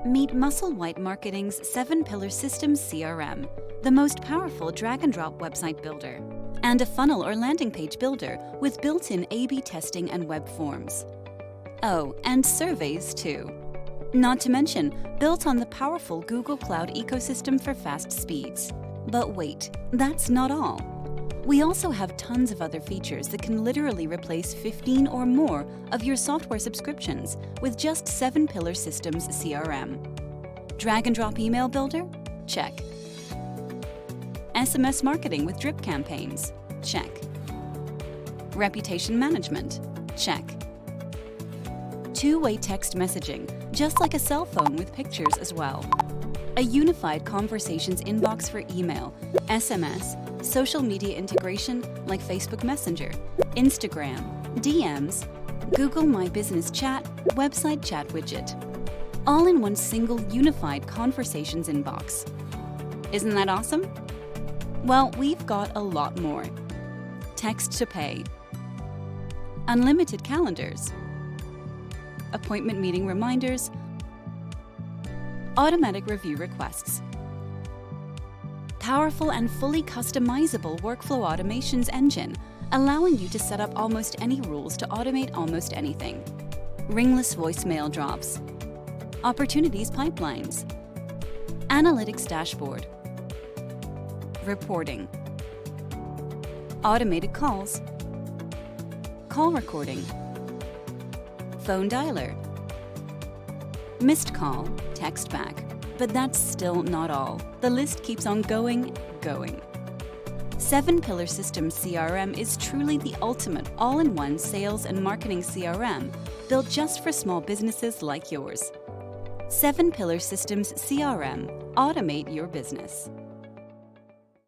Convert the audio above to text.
Meet Musselwhite Marketing's 7-Pillar Systems CRM, the most powerful drag-and-drop website builder, and a funnel or landing page builder with built-in A/B testing and web forms. Oh, and surveys too. Not to mention, built on the powerful Google Cloud ecosystem for fast speeds. But wait, that's not all. We also have tons of other features that can literally replace 15 or more of your software subscriptions with just 7-Pillar Systems CRM. Drag and drop email builder? Check. SMS marketing with drip campaigns? Check. Reputation management? Check. Two-way text messaging, just like a cell phone with pictures as well. A unified conversations inbox for email, SMS, social media integration like Facebook Messenger, Instagram, DMs, Google My Business Chat, website chat widget. All in one single unified conversations inbox. Isn't that awesome? Well, we've got a lot more. Text to pay. Unlimited calendars. Appointment meeting reminders. Automatic review requests. Powerful and fully customizable workflow automations engine, allowing you to set up almost any rules to automate almost anything. Ringless voicemail drops. Opportunities pipelines. Analytics dashboard. Reporting. Automated calls. Call recording. Phone dialer. Missed call, text back. But that's still not all. The list keeps on going. 7-Pillar Systems CRM is truly the ultimate all-in-one sales and marketing CRM built just for small businesses like yours. 7-Pillar Systems CRM. Automate your business.